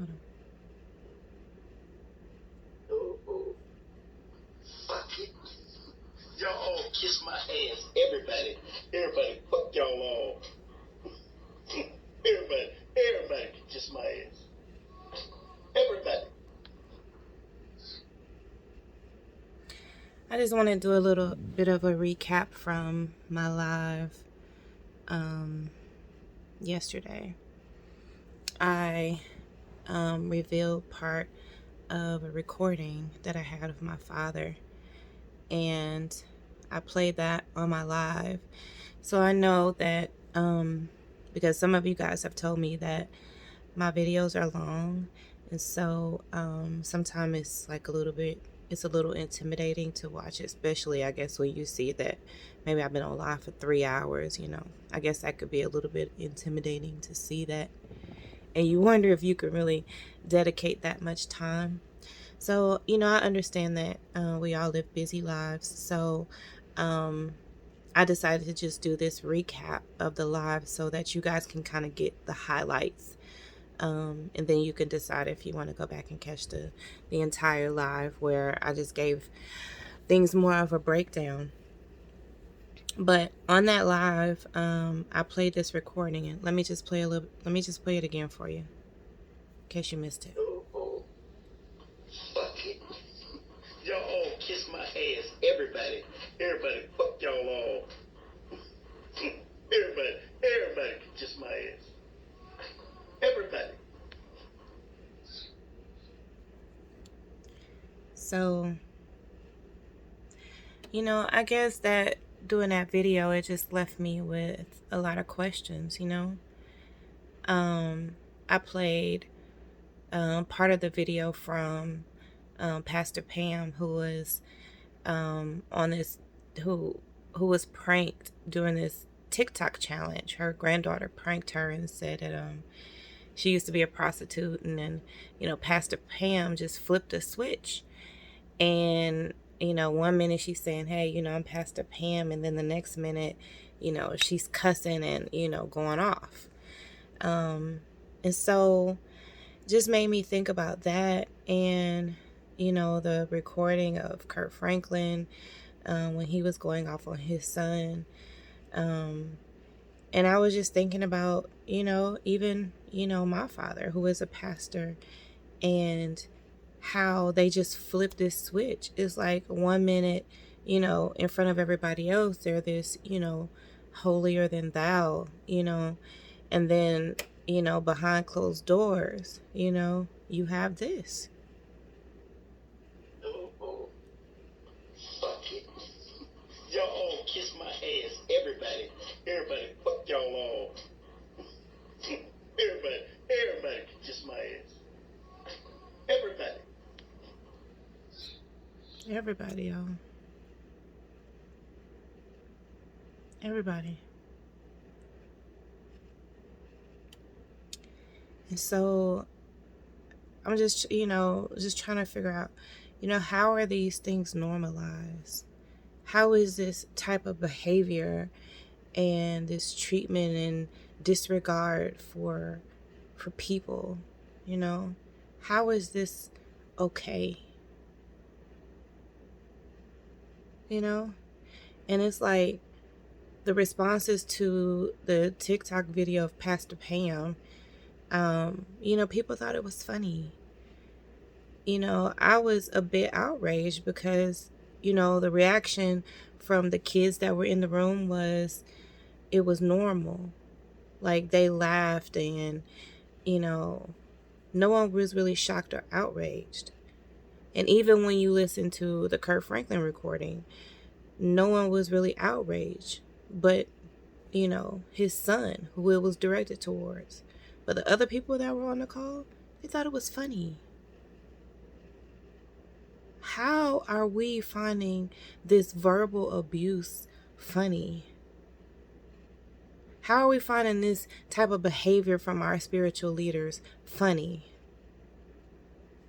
Hold on. Oh, fuck it. Y'all all kiss my ass. Everybody, fuck y'all all. Everybody can kiss my ass. Everybody. I just want to do a little bit of a recap from my live yesterday. I revealed part of a recording that I had of my father, and I played that on my live. So I know that because some of you guys have told me that my videos are long, and so sometimes it's like it's a little intimidating to watch, especially I guess when you see that maybe I've been on live for 3 hours. I guess that could be a little bit intimidating to see that, and you wonder if you can really dedicate that much time. So I understand that we all live busy lives, so I decided to just do this recap of the live so that you guys can kind of get the highlights. And then you can decide if you want to go back and catch the entire live where I just gave things more of a breakdown. But on that live, I played this recording, and let me just play it again for you, in case you missed it. Oh, fuck it. Y'all all kiss my ass. Everybody, fuck y'all all. Everybody can kiss my ass. Everybody. So, I guess that doing that video, it just left me with a lot of questions. I played part of the video from Pastor Pam, who was on this, who was pranked during this TikTok challenge. Her granddaughter pranked her and said that she used to be a prostitute, and then Pastor Pam just flipped a switch, and 1 minute she's saying, hey, I'm Pastor Pam, and then the next minute she's cussing and going off. And so just made me think about that, and the recording of Kurt Franklin when he was going off on his son. And I was just thinking about even my father, who is a pastor, and how they just flip this switch. It's like 1 minute in front of everybody else they're this holier than thou, and then behind closed doors you have this. Oh, fuck it. Y'all all kiss my ass. Everybody, fuck y'all all. Everybody can kiss my ass. Everybody. Everybody, y'all. Everybody. And so I'm just trying to figure out, how are these things normalized? How is this type of behavior and this treatment and disregard for people, how is this okay? And it's like the responses to the TikTok video of Pastor Pam, people thought it was funny. I was a bit outraged because the reaction from the kids that were in the room was, it was normal. Like, they laughed, and no one was really shocked or outraged. And even when you listen to the Kurt Franklin recording, no one was really outraged but his son, who it was directed towards. But the other people that were on the call, they thought it was funny. How are we finding this verbal abuse funny? How are we finding this type of behavior from our spiritual leaders funny?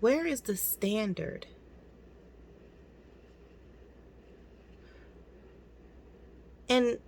Where is the standard? And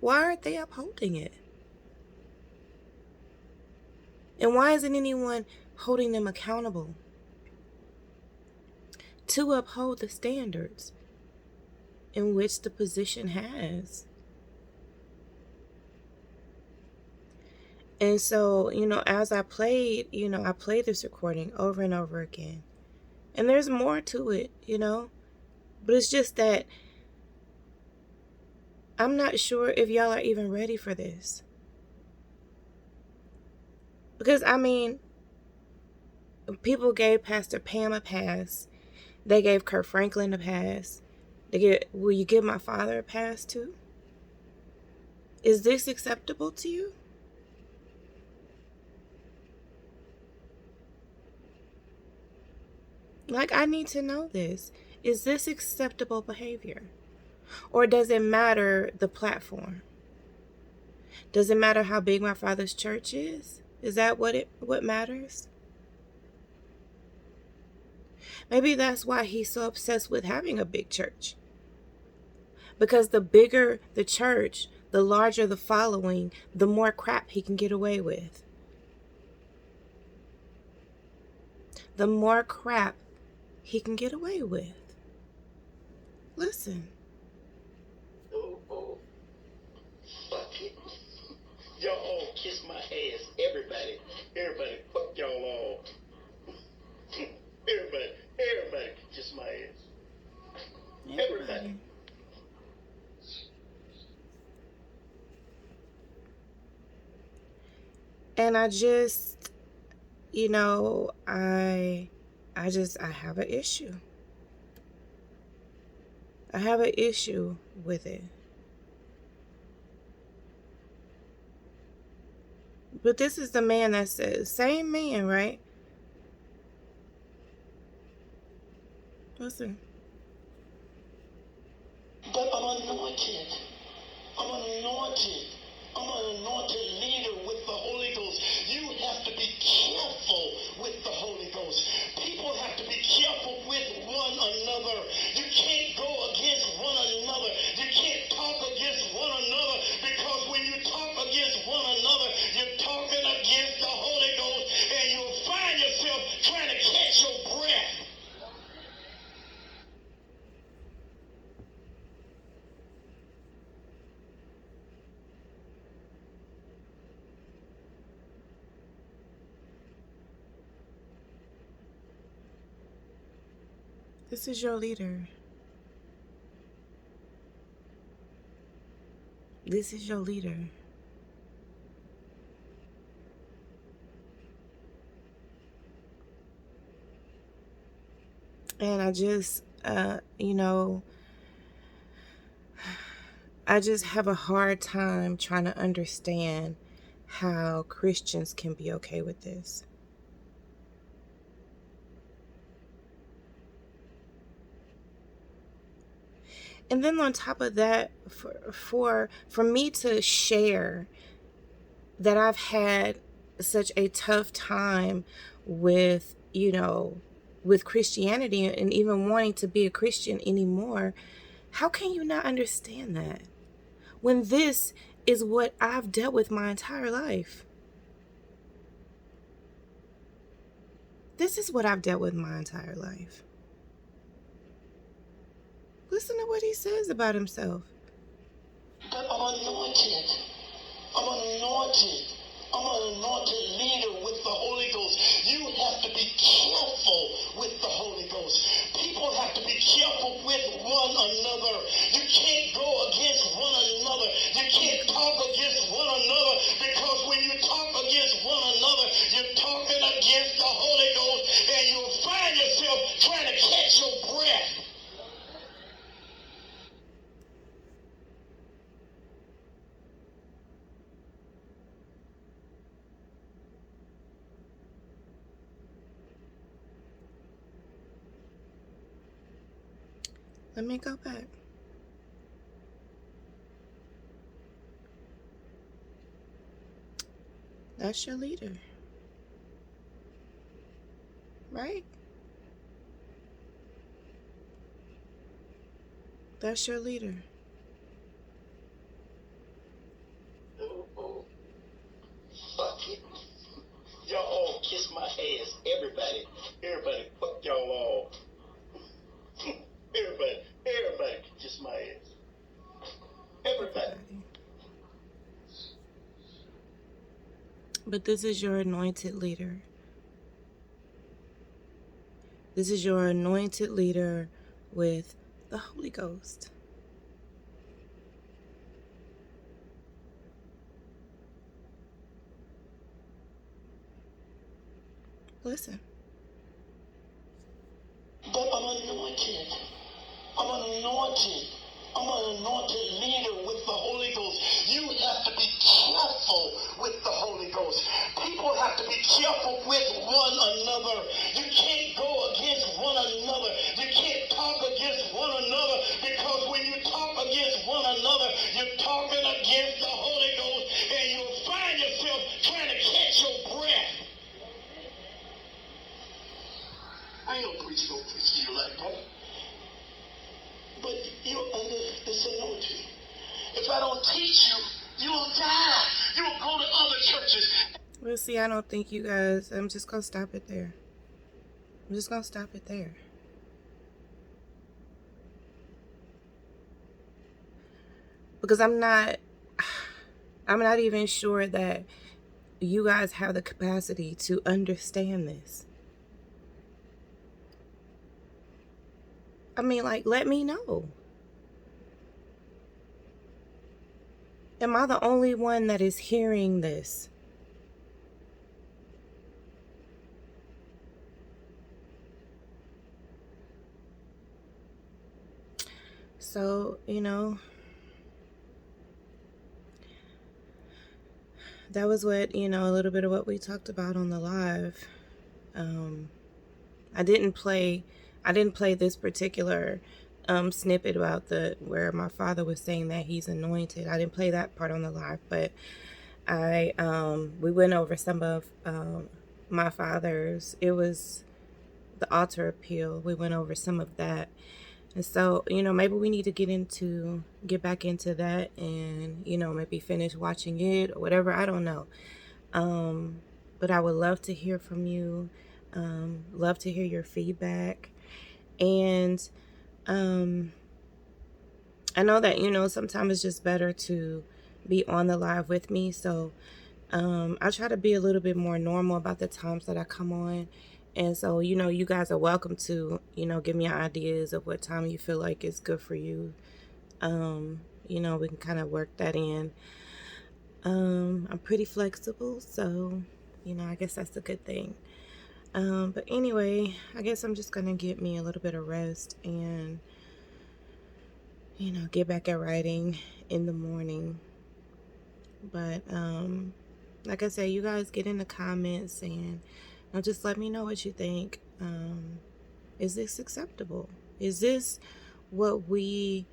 why aren't they upholding it? And why isn't anyone holding them accountable to uphold the standards in which the position has? And so, as I played, I played this recording over and over again. And there's more to it, but it's just that I'm not sure if y'all are even ready for this. Because, people gave Pastor Pam a pass. They gave Kurt Franklin a pass. Will you give my father a pass too? Is this acceptable to you? Like, I need to know this. Is this acceptable behavior? Or does it matter the platform? Does it matter how big my father's church is? Is that what matters? Maybe that's why he's so obsessed with having a big church. Because the bigger the church, the larger the following, the more crap he can get away with. The more crap he can get away with. Listen. Oh, fuck it. Y'all all kiss my ass. Everybody, fuck y'all all. Everybody kiss my ass. Everybody. And I just, I have an issue. I have an issue with it. But this is the man that says, same man, right? Listen. But I'm anointed. I'm anointed. I'm an anointed leader with the Holy Ghost. You have to be careful with the Holy Ghost. People have to be careful with one another. You can't go against one another. You can't talk against one another, because when you talk against one another, you're talking against the Holy Ghost, and you'll find yourself trying to catch your breath. This is your leader. This is your leader. And I just, I just have a hard time trying to understand how Christians can be okay with this. And then on top of that, for me to share that I've had such a tough time with, with Christianity and even wanting to be a Christian anymore, how can you not understand that? When this is what I've dealt with my entire life. This is what I've dealt with my entire life. Listen to what he says about himself. But I'm anointed. I'm anointed. I'm an anointed leader with the Holy Ghost. You have to be careful with the Holy Ghost. People have to be careful with one another. You can't go against one another. You can't talk against one another, because when you talk against one another, you're talking against the Holy Ghost, and you'll find yourself trying to catch your breath. Let me go back. That's your leader. Right? That's your leader. Fuck it. my ass. Everybody, fuck y'all all. Everybody can kiss my ass. Everybody. But this is your anointed leader. This is your anointed leader with the Holy Ghost. Listen. But I'm anointed. I'm anointed. I'm an anointed leader with the Holy Ghost. You have to be careful with the Holy Ghost. People have to be careful with one another. You can't go against one another. You can't talk against one another, because when you talk against one another, you're talking against the Holy Ghost, and you'll find yourself trying to catch your breath. I ain't gonna preach to you like that. But you're under this anointing. If I don't teach you, you'll die. You'll go to other churches. Well, see, I don't think you guys, I'm just going to stop it there. I'm just going to stop it there. Because I'm not even sure that you guys have the capacity to understand this. I mean, like, let me know. Am I the only one that is hearing this? So, you know, that was what, you know, a little bit of what we talked about on the live. I didn't play this particular snippet about where my father was saying that he's anointed. I didn't play that part on the live, but we went over some of my father's. It was the altar appeal. We went over some of that. And so, you know, maybe we need to get back into that, and, you know, maybe finish watching it or whatever. I don't know. But I would love to hear from you. Love to hear your feedback. And I know that, you know, sometimes it's just better to be on the live with me. So I try to be a little bit more normal about the times that I come on. And so, you know, you guys are welcome to, you know, give me ideas of what time you feel like is good for you. You know, we can kind of work that in. I'm pretty flexible, so, you know, I guess that's a good thing. But anyway, I guess I'm just going to get me a little bit of rest and, you know, get back at writing in the morning. But, like I said, you guys get in the comments and, you know, just let me know what you think. Is this acceptable? Is this what we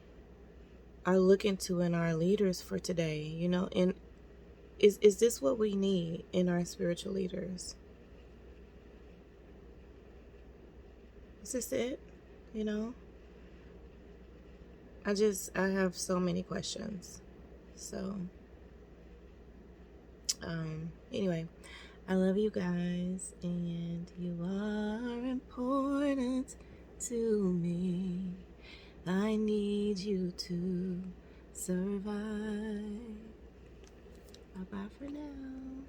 are looking to in our leaders for today? You know, and is this what we need in our spiritual leaders? Is this it? You know? I have so many questions. So, anyway, I love you guys, and you are important to me. I need you to survive. Bye-bye for now.